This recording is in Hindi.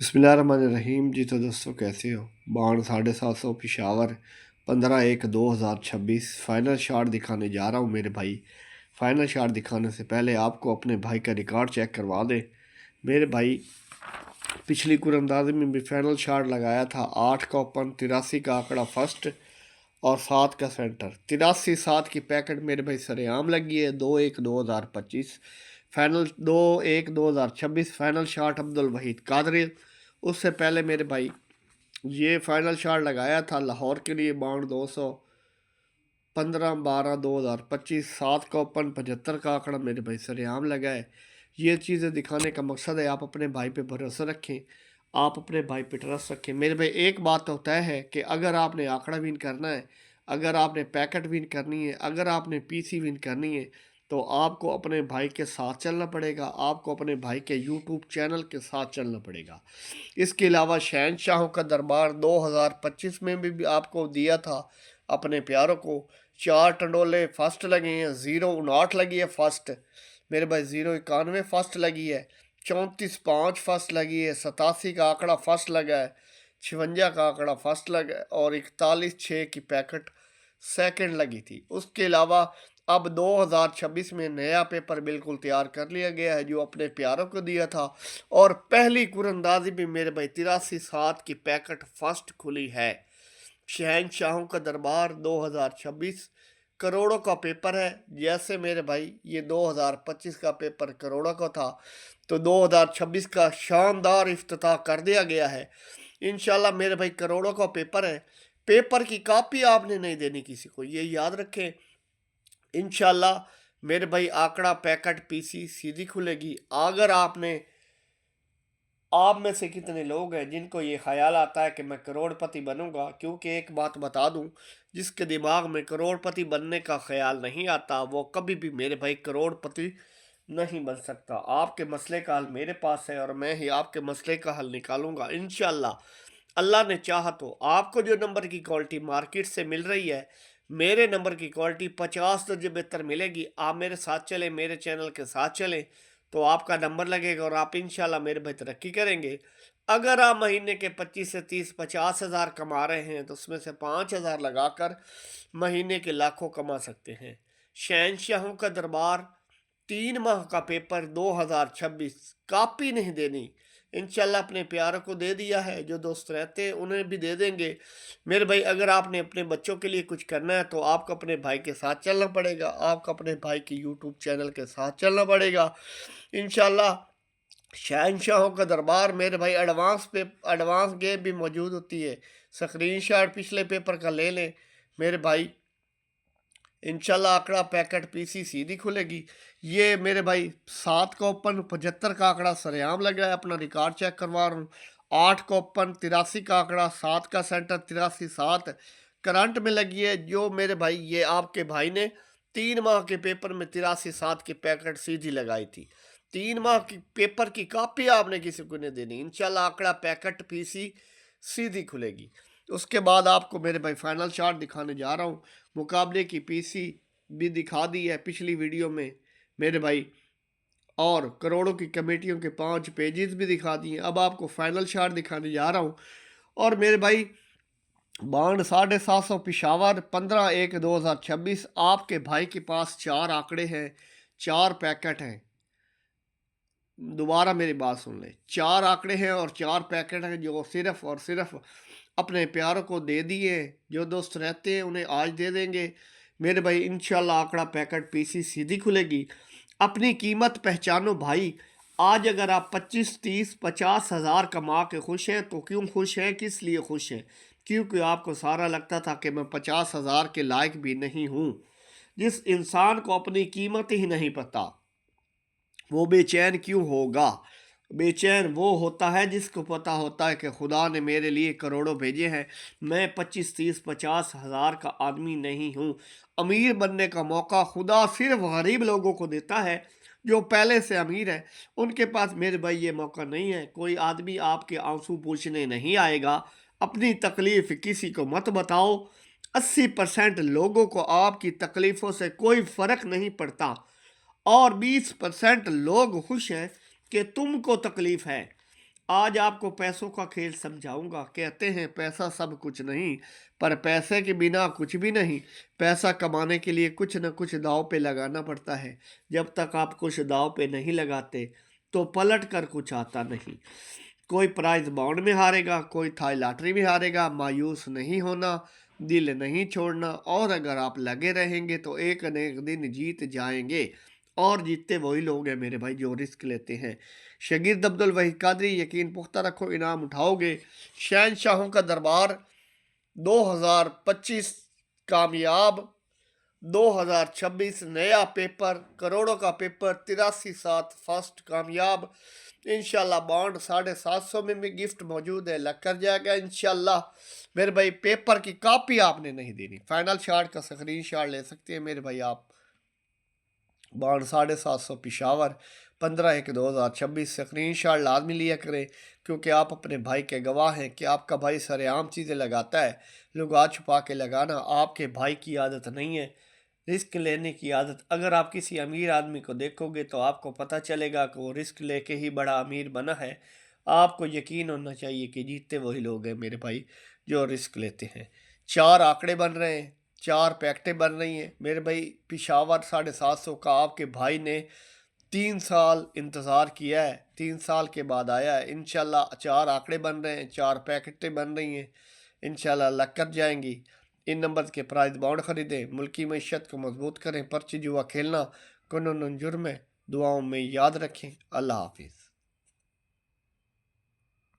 बिस्मिल्लाहिर्रहमानिर्रहीम। जी तो दोस्तों कैसे हो। बाण 750 पिशावर 15/1/2026 फाइनल शॉट दिखाने जा रहा हूँ मेरे भाई। फाइनल शॉट दिखाने से पहले आपको अपने भाई का रिकॉर्ड चेक करवा दे मेरे भाई। पिछली कुरंदाजी में भी फाइनल शॉट लगाया था 8 का ओपन, 83 का आंकड़ा फर्स्ट और 7 का सेंटर। 83-7 की पैकेट मेरे भाई सरेआम लगी है। 2-1-2025 final, 2-1-2026 final shot Abdul Waheed Qadri. उससे पहले मेरे भाई ये फाइनल शॉट लगाया था लाहौर के लिए बाउंड 215/12/2025। 7 का ओपन, 75 का आंकड़ा मेरे भाई सरेआम लगा है। ये चीज़ें दिखाने का मकसद है आप अपने भाई पे भरोसा रखें, आप अपने भाई पे ट्रस्ट रखें मेरे भाई। एक बात तो तय है कि अगर आपने आंकड़ा विन करना है, अगर आपने पैकेट विन करनी है, अगर आपने पीसी विन करनी है, तो आपको अपने भाई के साथ चलना पड़ेगा, आपको अपने भाई के यूट्यूब चैनल के साथ चलना पड़ेगा। इसके अलावा शहनशाहों का दरबार 2025 में भी आपको दिया था अपने प्यारों को। 4 टंडोले फर्स्ट लगे हैं, 0:59 लगी है फर्स्ट मेरे भाई, 0:91 फर्स्ट लगी है, 34-5 फर्स्ट लगी है, 87 का आंकड़ा फर्स्ट लगा है, 56 का आंकड़ा फर्स्ट लगा है और 41-6 की पैकेट सेकंड लगी थी। उसके अलावा अब 2026 में नया पेपर बिल्कुल तैयार कर लिया गया है जो अपने प्यारों को दिया था। और पहली कुरंदाजी भी मेरे भाई 83-7 की पैकेट फर्स्ट खुली है। शहनशाहों का दरबार 2026 करोड़ों का पेपर है। जैसे मेरे भाई ये 2025 का पेपर करोड़ों का था, तो 2026 का शानदार इफ्तिताह कर दिया गया है। इंशाल्लाह मेरे भाई करोड़ों का पेपर है। पेपर की कॉपी आपने नहीं देनी किसी को, ये याद रखें। इंशाल्लाह मेरे भाई आंकड़ा पैकेट पीसी सीधी खुलेगी। अगर आपने, आप में से कितने लोग हैं जिनको ये ख्याल आता है कि मैं करोड़पति बनूंगा, क्योंकि एक बात बता दूं, जिसके दिमाग में करोड़पति बनने का ख्याल नहीं आता वो कभी भी मेरे भाई करोड़पति नहीं बन सकता। आपके मसले का हल मेरे पास है और मैं ही आपके मसले का हल निकालूंगा इंशाल्लाह। अल्लाह ने चाहा तो आपको जो नंबर की क्वालिटी मार्केट से मिल रही है, मेरे नंबर की क्वालिटी 50 दर्जे बेहतर मिलेगी। आप मेरे साथ चलें, मेरे चैनल के साथ चलें, तो आपका नंबर लगेगा और आप इंशाल्लाह मेरे भाई तरक्की करेंगे। अगर आप महीने के 25 से 30 50 हज़ार कमा रहे हैं तो उसमें से 5 हज़ार लगाकर महीने के लाखों कमा सकते हैं। शहनशाहों का दरबार 3 माह का पेपर 2026 कॉपी नहीं देनी, इंशाल्लाह अपने प्यारों को दे दिया है। जो दोस्त रहते हैं उन्हें भी दे देंगे मेरे भाई। अगर आपने अपने बच्चों के लिए कुछ करना है तो आपको अपने भाई के साथ चलना पड़ेगा, आपको अपने भाई की यूट्यूब चैनल के साथ चलना पड़ेगा इंशाल्लाह। शहनशाहों का दरबार मेरे भाई एडवांस गेम भी मौजूद होती है। स्क्रीनशॉट पिछले पेपर का ले लें मेरे भाई। इंशाल्लाह आंकड़ा पैकेट पीसी सीधी खुलेगी। ये मेरे भाई 7 का ओपन, 75 का आंकड़ा सरेआम लगा है, अपना रिकॉर्ड चेक करवा रहा हूँ। 8 का ओपन, 83 का आंकड़ा, 7 का सेंटर, 83-7 करंट में लगी है। जो मेरे भाई ये आपके भाई ने 3 माह के पेपर में 83-7 की पैकेट सीधी लगाई थी। 3 माह की पेपर की कॉपी आपने किसी को नहीं देनी। इंशाल्लाह आंकड़ा पैकेट पीसी सीधी खुलेगी। उसके बाद आपको मेरे भाई फाइनल चार्ट दिखाने जा रहा हूँ। मुकाबले की पीसी भी दिखा दी है पिछली वीडियो में मेरे भाई, और करोड़ों की कमेटियों के 5 पेजेस भी दिखा दिए। अब आपको फाइनल चार्ट दिखाने जा रहा हूँ। और मेरे भाई बाउंड 750 पिशावर 15/1/2026 आपके भाई के पास 4 आंकड़े हैं, 4 पैकेट हैं। दोबारा मेरी बात सुन ले, 4 आंकड़े हैं और 4 पैकेट हैं जो सिर्फ और सिर्फ अपने प्यारों को दे दिए। जो दोस्त रहते हैं उन्हें आज दे देंगे मेरे भाई। इंशाल्लाह आंकड़ा पैकेट पीसी सीधी खुलेगी। अपनी कीमत पहचानो भाई। आज अगर आप 25 30 50 हज़ार कमा के खुश हैं तो क्यों खुश हैं, किस लिए खुश हैं? क्योंकि आपको सारा लगता था कि मैं 50 हज़ार के लायक भी नहीं हूँ। जिस इंसान को अपनी कीमत ही नहीं पता वो बेचैन क्यों होगा? बेचैन वो होता है जिसको पता होता है कि खुदा ने मेरे लिए करोड़ों भेजे हैं। मैं 25 30 50 हज़ार का आदमी नहीं हूँ। अमीर बनने का मौका खुदा सिर्फ गरीब लोगों को देता है जो पहले से अमीर है। उनके पास मेरे भाई ये मौका नहीं है। कोई आदमी आपके आंसू पूछने नहीं आएगा। अपनी तकलीफ किसी को मत बताओ। 80% लोगों को आपकी तकलीफ़ों से कोई फ़र्क नहीं पड़ता और 20% लोग खुश हैं कि तुमको तकलीफ है। आज आपको पैसों का खेल समझाऊंगा। कहते हैं पैसा सब कुछ नहीं, पर पैसे के बिना कुछ भी नहीं। पैसा कमाने के लिए कुछ न कुछ दांव पे लगाना पड़ता है। जब तक आप कुछ दांव पे नहीं लगाते तो पलट कर कुछ आता नहीं। कोई प्राइज बॉन्ड में हारेगा, कोई थाई लॉटरी में हारेगा। मायूस नहीं होना, दिल नहीं छोड़ना, और अगर आप लगे रहेंगे तो एक न एक दिन जीत जाएंगे। और जीतते वही लोग हैं मेरे भाई जो रिस्क लेते हैं। शगीर अब्दुल वहीद कादरी, यकीन पुख्ता रखो इनाम उठाओगे। शहनशाहों का दरबार 2025 कामयाब। 2026 नया पेपर, करोड़ों का पेपर, 83 सात फर्स्ट कामयाब। इंशाल्लाह बॉन्ड 750 में भी गिफ्ट मौजूद है, लग कर जाएगा इंशाल्लाह। मेरे भाई पेपर की कॉपी आपने नहीं देनी, फाइनल शार्ट का स्क्रीन शाट ले सकते हैं मेरे भाई आप। बॉन्ड 750 पिशावर 15/1/2026 स्क्रीन शाट लाजमी लिया करें, क्योंकि आप अपने भाई के गवाह हैं कि आपका भाई सरेआम चीज़ें लगाता है। लुगा छुपा के लगाना आपके भाई की आदत नहीं है, रिस्क लेने की आदत। अगर आप किसी अमीर आदमी को देखोगे तो आपको पता चलेगा कि वो रिस्क लेके ही बड़ा अमीर बना है। आपको यकीन होना चाहिए कि जीतते वही लोग हैं मेरे भाई जो रिस्क लेते हैं। 4 आंकड़े बन रहे हैं, 4 पैकेटें बन रही हैं मेरे भाई। पिशावर 750 का आपके भाई ने 3 साल इंतज़ार किया है, 3 साल के बाद आया है। इंशाल्लाह 4 आंकड़े बन रहे हैं, 4 पैकेटें बन रही हैं, इंशाल्लाह लग कर जाएंगी। इन नंबर के प्राइज बॉन्ड खरीदें, मुल्की मीशत को मजबूत करें। पर्ची जुआ खेलना कानूनन जुर्म है। दुआओं में याद रखें। अल्लाह हाफिज़।